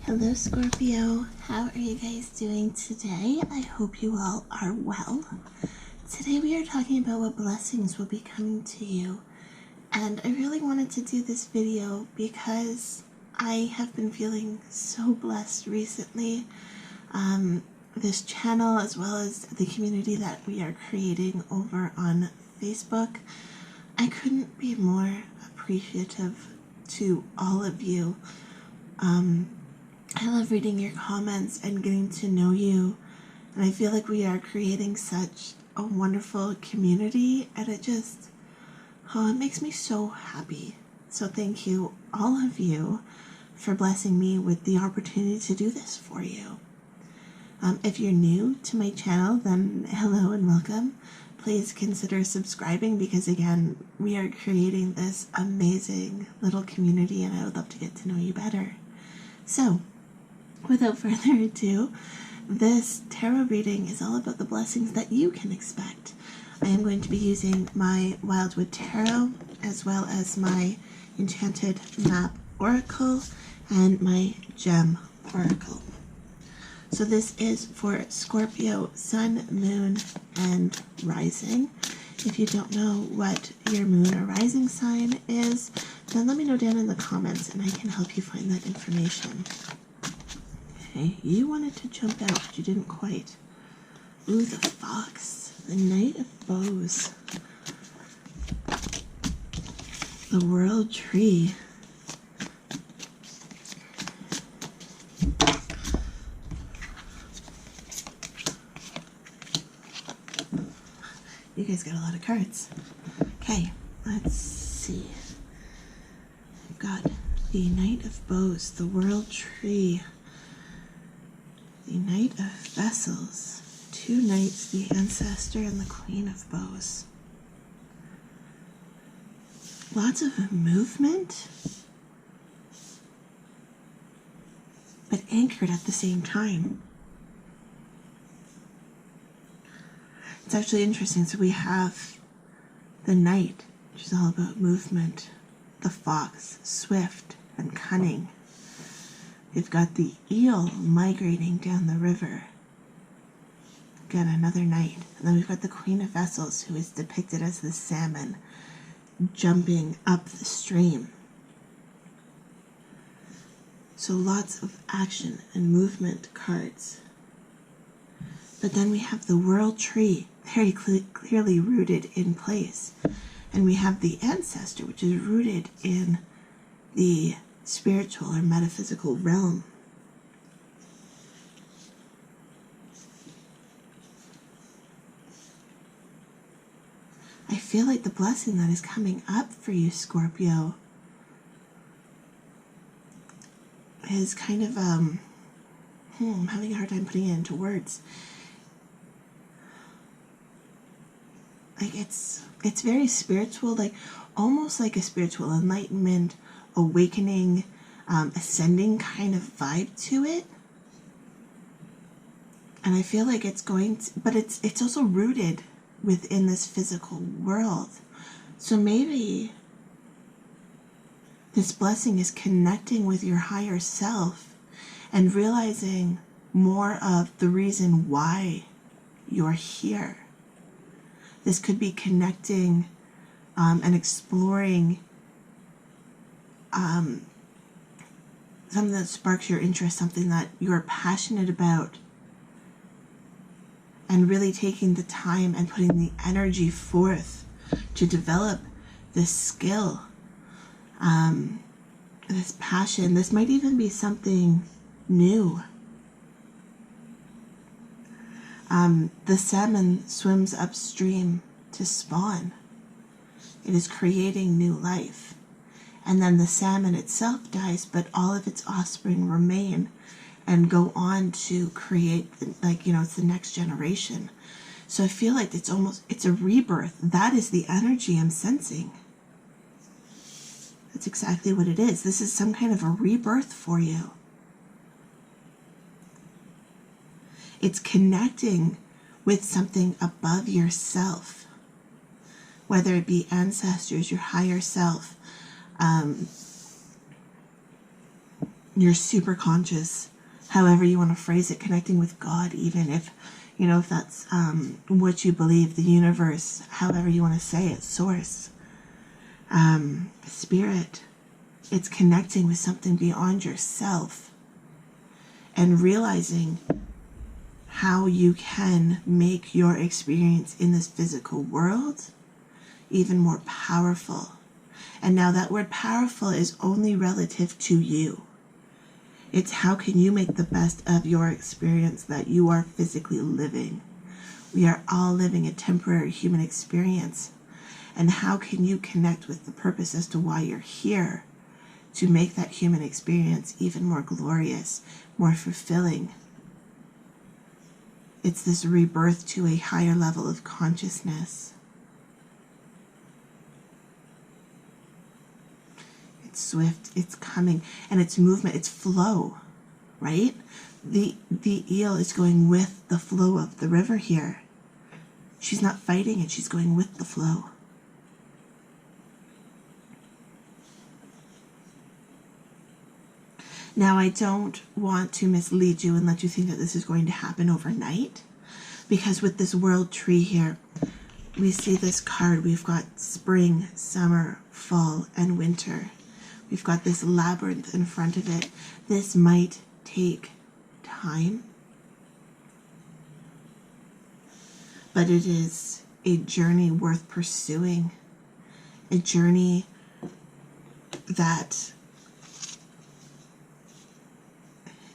Hello Scorpio, how are you guys doing today? I hope you all are well. Today we are talking about what blessings will be coming to you. And I really wanted to do this video because I have been feeling so blessed recently. This channel, as well as the community that we are creating over on Facebook, I couldn't be more appreciative to all of you. I love reading your comments and getting to know you, and I feel like we are creating such a wonderful community, and it makes me so happy. So thank you, all of you, for blessing me with the opportunity to do this for you. If you're new to my channel, then hello and welcome. Please consider subscribing because, again, we are creating this amazing little community and I would love to get to know you better. So, without further ado, this tarot reading is all about the blessings that you can expect. I am going to be using my Wildwood Tarot as well as my Enchanted Map Oracle and my Gem Oracle. So this is for Scorpio, Sun, Moon, and Rising. If you don't know what your Moon or Rising sign is, then let me know down in the comments and I can help you find that information. Okay, you wanted to jump out, but you didn't quite. Ooh, the Fox, the Knight of Bows, the World Tree. You guys got a lot of cards. Okay, let's see. We've got the Knight of Bows, the World Tree, the Knight of Vessels, two Knights, the Ancestor, and the Queen of Bows. Lots of movement, but anchored at the same time. It's actually interesting. So we have the Knight, which is all about movement, the Fox, swift and cunning. We've got the Eel migrating down the river. Again, another Knight. And then we've got the Queen of Vessels, who is depicted as the salmon jumping up the stream. So lots of action and movement cards. But then we have the World Tree, very clearly rooted in place. And we have the Ancestor, which is rooted in the spiritual or metaphysical realm. I feel like the blessing that is coming up for you, Scorpio, is kind of, I'm having a hard time putting it into words. Like it's very spiritual, like almost like a spiritual enlightenment, awakening, ascending kind of vibe to it. And I feel like it's going to, but it's also rooted within this physical world. So maybe this blessing is connecting with your higher self and realizing more of the reason why you're here. This could be connecting and exploring something that sparks your interest, something that you're passionate about, and really taking the time and putting the energy forth to develop this skill, this passion. This might even be something new. The salmon swims upstream to spawn. It is creating new life. And then the salmon itself dies, but all of its offspring remain and go on to create, it's the next generation. So I feel like it's a rebirth. That is the energy I'm sensing. That's exactly what it is. This is some kind of a rebirth for you. It's connecting with something above yourself, whether it be ancestors, your higher self, You're super conscious, however you want to phrase it, connecting with God, even if, if that's what you believe, the universe, however you want to say it, source, spirit. It's connecting with something beyond yourself and realizing how you can make your experience in this physical world even more powerful. And now that word powerful is only relative to you. It's how can you make the best of your experience that you are physically living. We are all living a temporary human experience. And how can you connect with the purpose as to why you're here to make that human experience even more glorious, more fulfilling? It's this rebirth to a higher level of consciousness. Swift, it's coming, and it's movement, it's flow, right? The eel is going with the flow of the river here. She's not fighting it, she's going with the flow. Now, I don't want to mislead you and let you think that this is going to happen overnight, because with this world tree here, we see this card. We've got spring, summer, fall, and winter. We've got this labyrinth in front of it. This might take time, but it is a journey worth pursuing. A journey that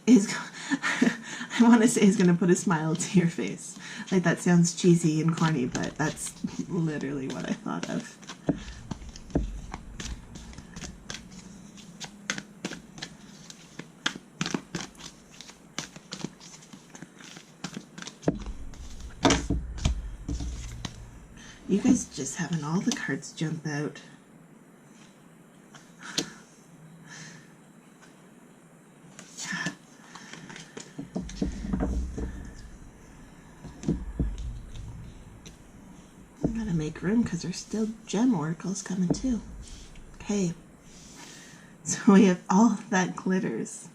is, I want to say, is going to put a smile to your face. Like, that sounds cheesy and corny, but that's literally what I thought of. You guys just having all the cards jump out. Yeah. I'm gonna make room because there's still gem oracles coming too. Okay. So we have all that glitters.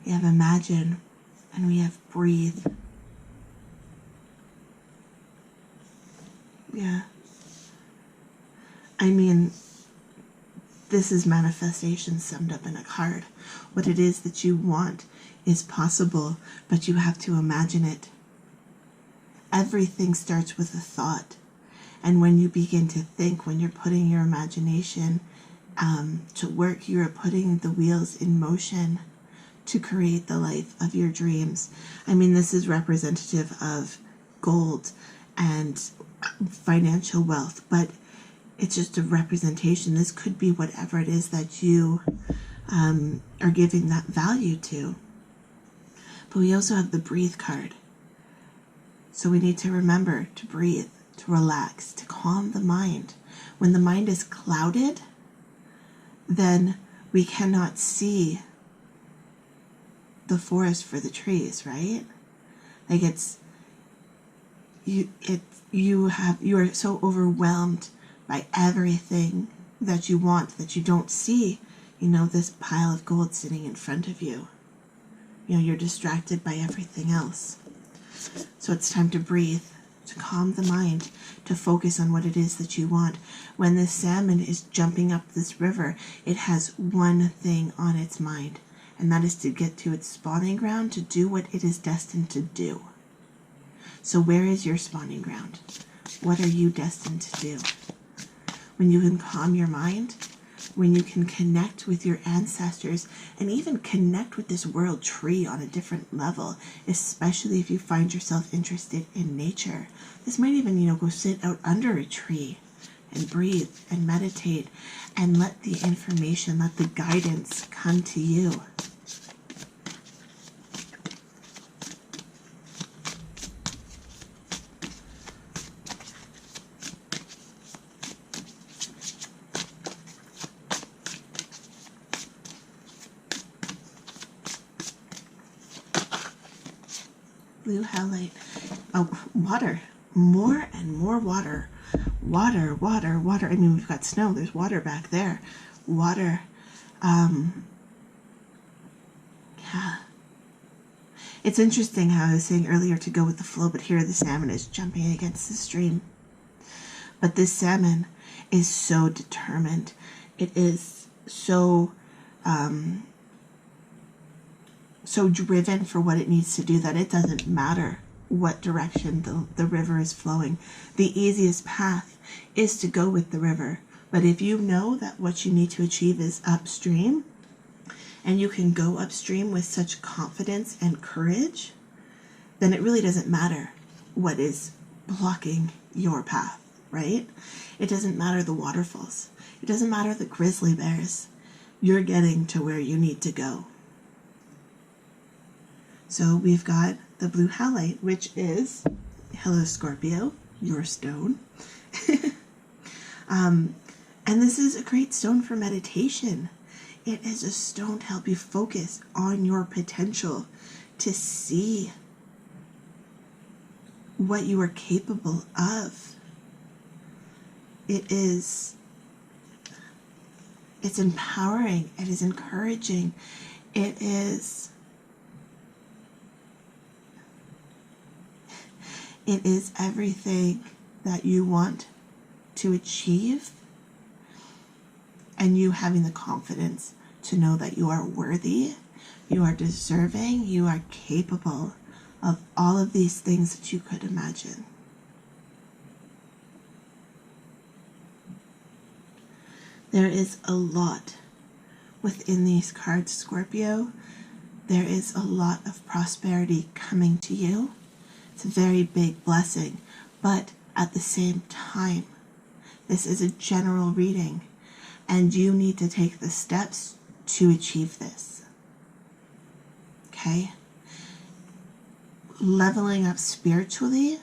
We have imagine, and we have breathe. Yeah. I mean, this is manifestation summed up in a card. What it is that you want is possible, but you have to imagine it. Everything starts with a thought. And when you begin to think, when you're putting your imagination to work, you're putting the wheels in motion to create the life of your dreams. I mean, this is representative of gold and financial wealth, but it's just a representation. This could be whatever it is that you are giving that value to. But we also have the breathe card. So we need to remember to breathe, to relax, to calm the mind. When the mind is clouded, then we cannot see the forest for the trees, right? Like you are so overwhelmed by everything that you want that you don't see, this pile of gold sitting in front of you. You're distracted by everything else. So it's time to breathe, to calm the mind, to focus on what it is that you want. When the salmon is jumping up this river, it has one thing on its mind, and that is to get to its spawning ground, to do what it is destined to do. So where is your spawning ground? What are you destined to do? When you can calm your mind, when you can connect with your ancestors, and even connect with this world tree on a different level, especially if you find yourself interested in nature. This might even, go sit out under a tree and breathe and meditate and let the information, let the guidance come to you. Blue halite. Oh, water. More and more water. Water, water, water. I mean, we've got snow. There's water back there. Water. Yeah. It's interesting how I was saying earlier to go with the flow, but here the salmon is jumping against the stream. But this salmon is so determined. It is so so driven for what it needs to do that it doesn't matter what direction the river is flowing. The easiest path is to go with the river. But if you know that what you need to achieve is upstream, and you can go upstream with such confidence and courage, then it really doesn't matter what is blocking your path, right? It doesn't matter the waterfalls. It doesn't matter the grizzly bears. You're getting to where you need to go. So we've got the blue halite, which is, hello Scorpio, your stone. And this is a great stone for meditation. It is a stone to help you focus on your potential, to see what you are capable of. It's empowering, it is encouraging, it is everything that you want to achieve, and you having the confidence to know that you are worthy, you are deserving, you are capable of all of these things that you could imagine. There is a lot within these cards, Scorpio. There is a lot of prosperity coming to you. It's a very big blessing, but at the same time, this is a general reading, and you need to take the steps to achieve this. Okay? Leveling up spiritually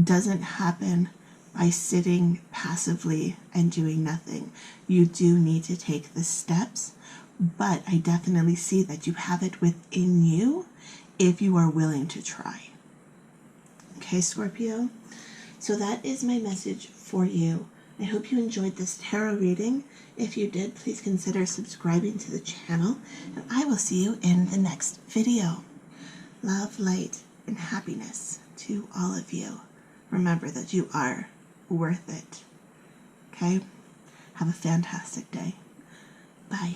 doesn't happen by sitting passively and doing nothing. You do need to take the steps, but I definitely see that you have it within you if you are willing to try. Okay, Scorpio? So that is my message for you. I hope you enjoyed this tarot reading. If you did, please consider subscribing to the channel, and I will see you in the next video. Love, light, and happiness to all of you. Remember that you are worth it. Okay? Have a fantastic day. Bye.